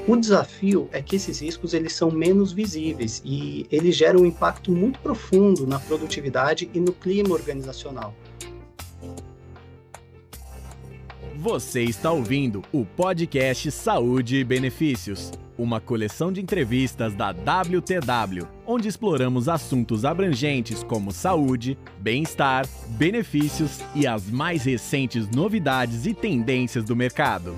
O desafio é que esses riscos eles são menos visíveis e eles geram um impacto muito profundo na produtividade e no clima organizacional. Você está ouvindo o podcast Saúde e Benefícios, uma coleção de entrevistas da WTW, onde exploramos assuntos abrangentes como saúde, bem-estar, benefícios e as mais recentes novidades e tendências do mercado.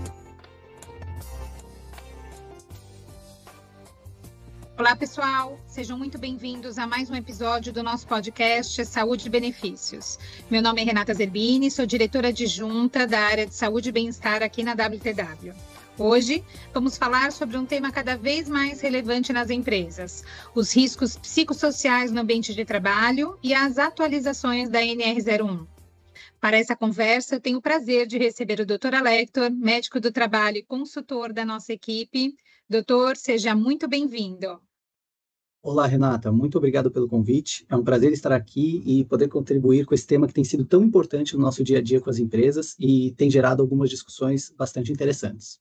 Olá, pessoal! Sejam muito bem-vindos a mais um episódio do nosso podcast Saúde e Benefícios. Meu nome é Renata Zerbini, sou diretora adjunta da área de saúde e bem-estar aqui na WTW. Hoje, vamos falar sobre um tema cada vez mais relevante nas empresas, os riscos psicossociais no ambiente de trabalho e as atualizações da NR01. Para essa conversa, eu tenho o prazer de receber o Dr. Alector, médico do trabalho e consultor da nossa equipe. Doutor, seja muito bem-vindo. Olá, Renata, muito obrigado pelo convite. É um prazer estar aqui e poder contribuir com esse tema que tem sido tão importante no nosso dia a dia com as empresas e tem gerado algumas discussões bastante interessantes.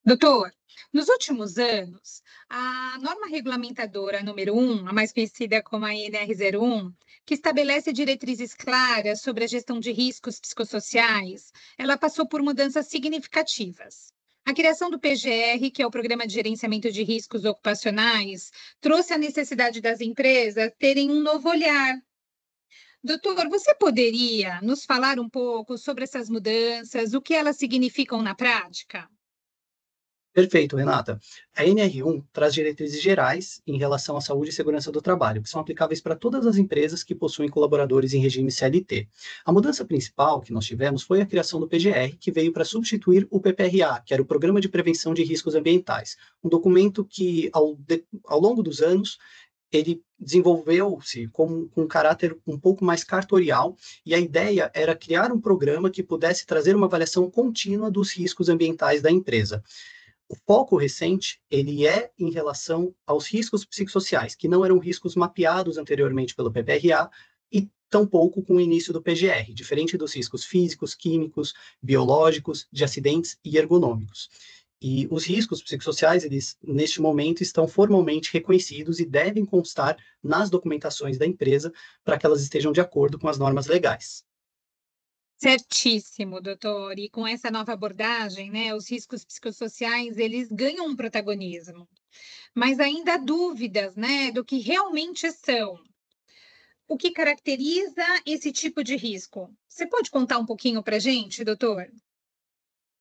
Doutor, nos últimos anos, a norma regulamentadora número 1, a mais conhecida como a NR01, que estabelece diretrizes claras sobre a gestão de riscos psicossociais, ela passou por mudanças significativas. A criação do PGR, que é o Programa de Gerenciamento de Riscos Ocupacionais, trouxe a necessidade das empresas terem um novo olhar. Doutor, você poderia nos falar um pouco sobre essas mudanças, o que elas significam na prática? Perfeito, Renata. A NR1 traz diretrizes gerais em relação à saúde e segurança do trabalho, que são aplicáveis para todas as empresas que possuem colaboradores em regime CLT. A mudança principal que nós tivemos foi a criação do PGR, que veio para substituir o PPRA, que era o Programa de Prevenção de Riscos Ambientais, um documento que, ao longo dos anos, ele desenvolveu-se com um caráter um pouco mais cartorial, e a ideia era criar um programa que pudesse trazer uma avaliação contínua dos riscos ambientais da empresa. O foco recente, ele é em relação aos riscos psicossociais, que não eram riscos mapeados anteriormente pelo PPRA e tampouco com o início do PGR, diferente dos riscos físicos, químicos, biológicos, de acidentes e ergonômicos. E os riscos psicossociais, eles, neste momento, estão formalmente reconhecidos e devem constar nas documentações da empresa para que elas estejam de acordo com as normas legais. Certíssimo, doutor. E com essa nova abordagem, né, os riscos psicossociais, eles ganham um protagonismo. Mas ainda há dúvidas, né, do que realmente são. O que caracteriza esse tipo de risco? Você pode contar um pouquinho para a gente, doutor?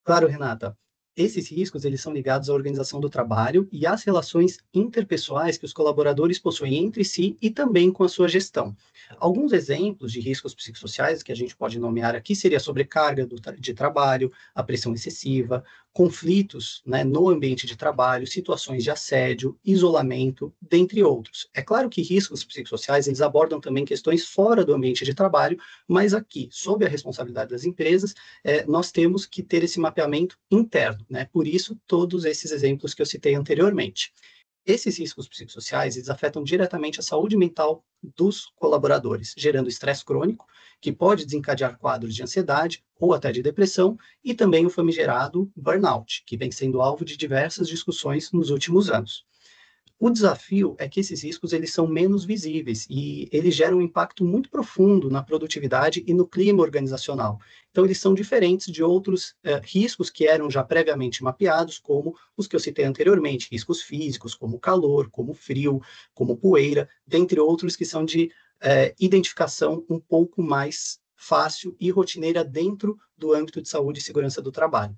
Claro, Renata. Esses riscos eles são ligados à organização do trabalho e às relações interpessoais que os colaboradores possuem entre si e também com a sua gestão. Alguns exemplos de riscos psicossociais que a gente pode nomear aqui seria a sobrecarga de trabalho, a pressão excessiva, conflitos, né, no ambiente de trabalho, situações de assédio, isolamento, dentre outros. É claro que riscos psicossociais eles abordam também questões fora do ambiente de trabalho, mas aqui, sob a responsabilidade das empresas, nós temos que ter esse mapeamento interno, né? Por isso, todos esses exemplos que eu citei anteriormente. Esses riscos psicossociais, eles afetam diretamente a saúde mental dos colaboradores, gerando estresse crônico, que pode desencadear quadros de ansiedade ou até de depressão, e também o famigerado burnout, que vem sendo alvo de diversas discussões nos últimos anos. O desafio é que esses riscos eles são menos visíveis e eles geram um impacto muito profundo na produtividade e no clima organizacional. Então, eles são diferentes de outros riscos que eram já previamente mapeados, como os que eu citei anteriormente, riscos físicos, como calor, como frio, como poeira, dentre outros que são de identificação um pouco mais fácil e rotineira dentro do âmbito de saúde e segurança do trabalho.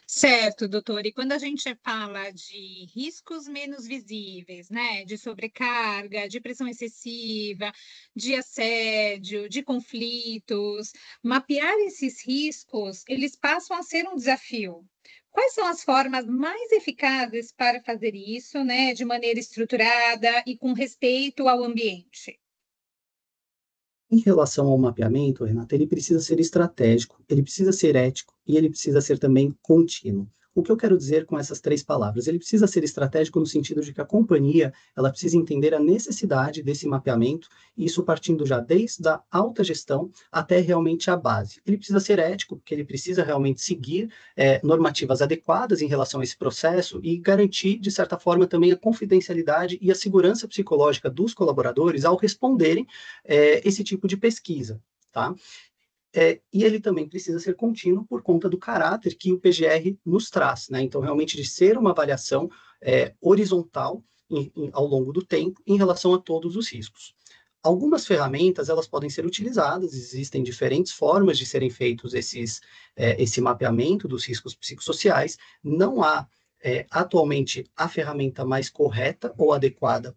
Certo, doutor. E quando a gente fala de riscos menos visíveis, né, de sobrecarga, de pressão excessiva, de assédio, de conflitos, mapear esses riscos, eles passam a ser um desafio. Quais são as formas mais eficazes para fazer isso, né, de maneira estruturada e com respeito ao ambiente? Em relação ao mapeamento, Renata, ele precisa ser estratégico, ele precisa ser ético e ele precisa ser também contínuo. O que eu quero dizer com essas 3 palavras? Ele precisa ser estratégico no sentido de que a companhia ela precisa entender a necessidade desse mapeamento, isso partindo já desde a alta gestão até realmente a base. Ele precisa ser ético, porque ele precisa realmente seguir normativas adequadas em relação a esse processo e garantir, de certa forma, também a confidencialidade e a segurança psicológica dos colaboradores ao responderem esse tipo de pesquisa, tá? E ele também precisa ser contínuo por conta do caráter que o PGR nos traz, né? Então, realmente, de ser uma avaliação horizontal ao longo do tempo em relação a todos os riscos. Algumas ferramentas elas podem ser utilizadas, existem diferentes formas de serem feitos esse mapeamento dos riscos psicossociais. Não há atualmente a ferramenta mais correta ou adequada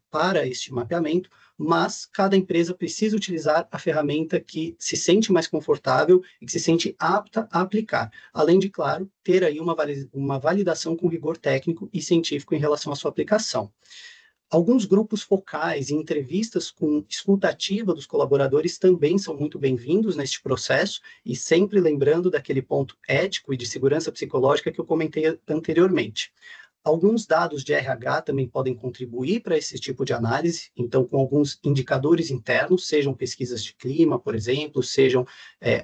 para este mapeamento, mas cada empresa precisa utilizar a ferramenta que se sente mais confortável e que se sente apta a aplicar, além de, claro, ter aí uma validação com rigor técnico e científico em relação à sua aplicação. Alguns grupos focais e entrevistas com escuta ativa dos colaboradores também são muito bem-vindos neste processo, e sempre lembrando daquele ponto ético e de segurança psicológica que eu comentei anteriormente. Alguns dados de RH também podem contribuir para esse tipo de análise, então com alguns indicadores internos, sejam pesquisas de clima, por exemplo, sejam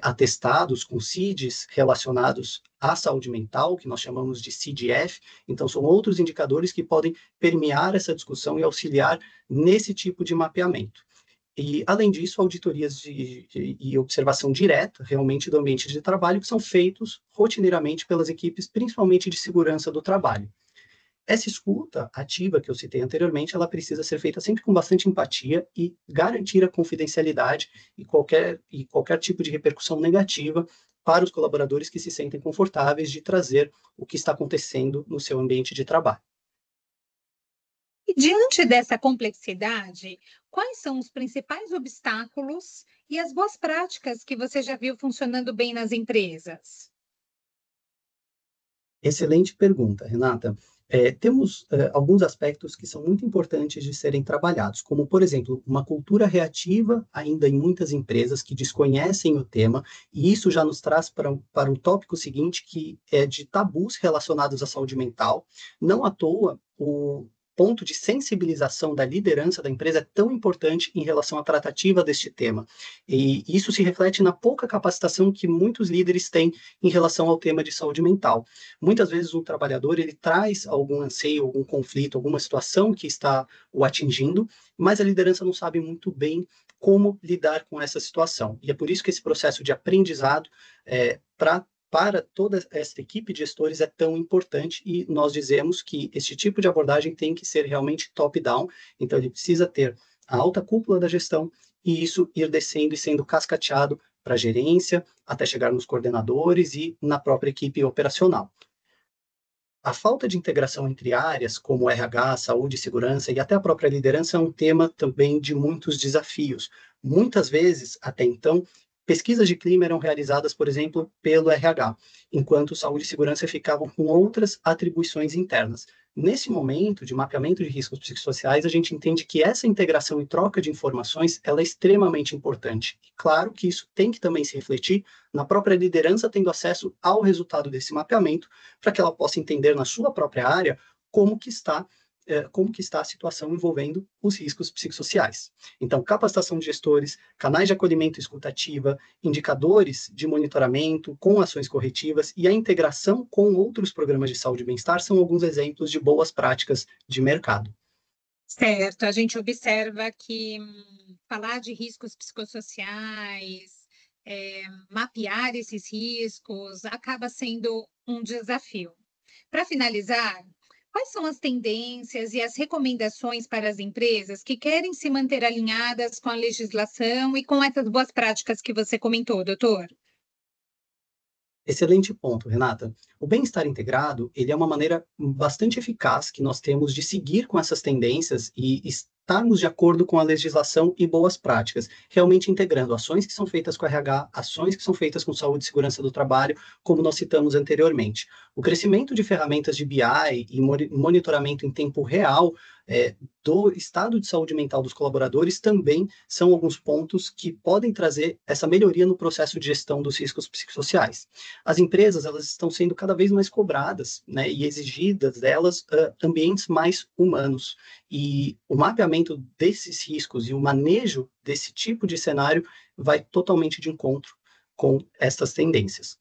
atestados com CIDs relacionados à saúde mental, que nós chamamos de CDF, então são outros indicadores que podem permear essa discussão e auxiliar nesse tipo de mapeamento. E, além disso, auditorias e observação direta, realmente, do ambiente de trabalho, que são feitos rotineiramente pelas equipes, principalmente de segurança do trabalho. Essa escuta ativa que eu citei anteriormente, ela precisa ser feita sempre com bastante empatia e garantir a confidencialidade e qualquer tipo de repercussão negativa para os colaboradores que se sentem confortáveis de trazer o que está acontecendo no seu ambiente de trabalho. E diante dessa complexidade, quais são os principais obstáculos e as boas práticas que você já viu funcionando bem nas empresas? Excelente pergunta, Renata. Temos alguns aspectos que são muito importantes de serem trabalhados, como, por exemplo, uma cultura reativa ainda em muitas empresas que desconhecem o tema, e isso já nos traz para um tópico seguinte, que é de tabus relacionados à saúde mental. Não à toa, o ponto de sensibilização da liderança da empresa é tão importante em relação à tratativa deste tema. E isso se reflete na pouca capacitação que muitos líderes têm em relação ao tema de saúde mental. Muitas vezes o trabalhador ele traz algum anseio, algum conflito, alguma situação que está o atingindo, mas a liderança não sabe muito bem como lidar com essa situação. E é por isso que esse processo de aprendizado para toda essa equipe de gestores é tão importante, e nós dizemos que esse tipo de abordagem tem que ser realmente top-down, então ele precisa ter a alta cúpula da gestão e isso ir descendo e sendo cascateado para a gerência, até chegar nos coordenadores e na própria equipe operacional. A falta de integração entre áreas, como RH, saúde, segurança e até a própria liderança, é um tema também de muitos desafios. Muitas vezes, até então, pesquisas de clima eram realizadas, por exemplo, pelo RH, enquanto saúde e segurança ficavam com outras atribuições internas. Nesse momento de mapeamento de riscos psicossociais, a gente entende que essa integração e troca de informações ela é extremamente importante. Claro que isso tem que também se refletir na própria liderança tendo acesso ao resultado desse mapeamento, para que ela possa entender na sua própria área como que está a situação envolvendo os riscos psicossociais. Então, capacitação de gestores, canais de acolhimento e escuta ativa, indicadores de monitoramento com ações corretivas e a integração com outros programas de saúde e bem-estar são alguns exemplos de boas práticas de mercado. Certo, a gente observa que falar de riscos psicossociais, mapear esses riscos, acaba sendo um desafio. Para finalizar, quais são as tendências e as recomendações para as empresas que querem se manter alinhadas com a legislação e com essas boas práticas que você comentou, doutor? Excelente ponto, Renata. O bem-estar integrado, ele é uma maneira bastante eficaz que nós temos de seguir com essas tendências e estar estarmos de acordo com a legislação e boas práticas, realmente integrando ações que são feitas com RH, ações que são feitas com saúde e segurança do trabalho, como nós citamos anteriormente. O crescimento de ferramentas de BI e monitoramento em tempo real do estado de saúde mental dos colaboradores também são alguns pontos que podem trazer essa melhoria no processo de gestão dos riscos psicossociais. As empresas, elas estão sendo cada vez mais cobradas, né, e exigidas delas ambientes mais humanos. E o mapeamento desses riscos e o manejo desse tipo de cenário vai totalmente de encontro com essas tendências.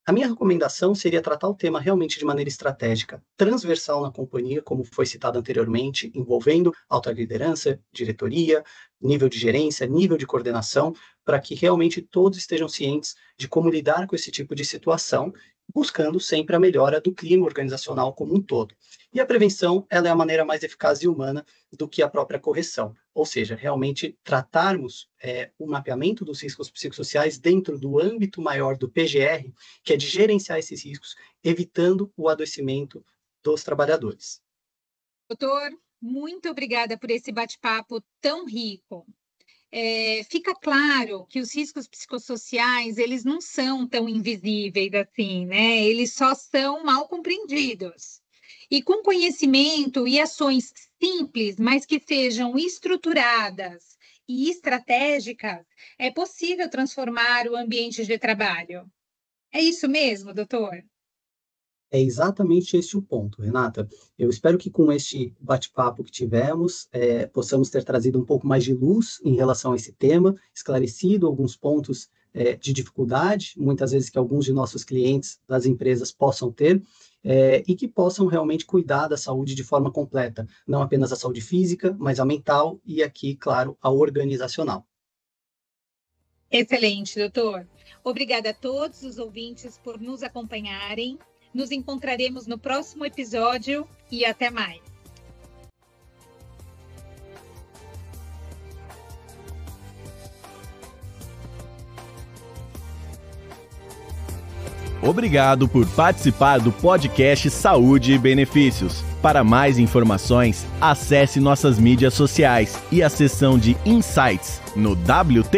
A minha recomendação seria tratar o tema realmente de maneira estratégica, transversal na companhia, como foi citado anteriormente, envolvendo alta liderança, diretoria, nível de gerência, nível de coordenação, para que realmente todos estejam cientes de como lidar com esse tipo de situação, buscando sempre a melhora do clima organizacional como um todo. E a prevenção, ela é a maneira mais eficaz e humana do que a própria correção, ou seja, realmente tratarmos o mapeamento dos riscos psicossociais dentro do âmbito maior do PGR, que é de gerenciar esses riscos, evitando o adoecimento dos trabalhadores. Doutor, muito obrigada por esse bate-papo tão rico. Fica claro que os riscos psicossociais, eles não são tão invisíveis assim, né? Eles só são mal compreendidos. E com conhecimento e ações simples, mas que sejam estruturadas e estratégicas, é possível transformar o ambiente de trabalho. É isso mesmo, doutor? É exatamente esse o ponto, Renata. Eu espero que com este bate-papo que tivemos, possamos ter trazido um pouco mais de luz em relação a esse tema, esclarecido alguns pontos de dificuldade, muitas vezes que alguns de nossos clientes das empresas possam ter, e que possam realmente cuidar da saúde de forma completa, não apenas a saúde física, mas a mental e aqui, claro, a organizacional. Excelente, doutor. Obrigada a todos os ouvintes por nos acompanharem. Nos encontraremos no próximo episódio e até mais. Obrigado por participar do podcast Saúde e Benefícios. Para mais informações, acesse nossas mídias sociais e a seção de Insights no wtwco.com.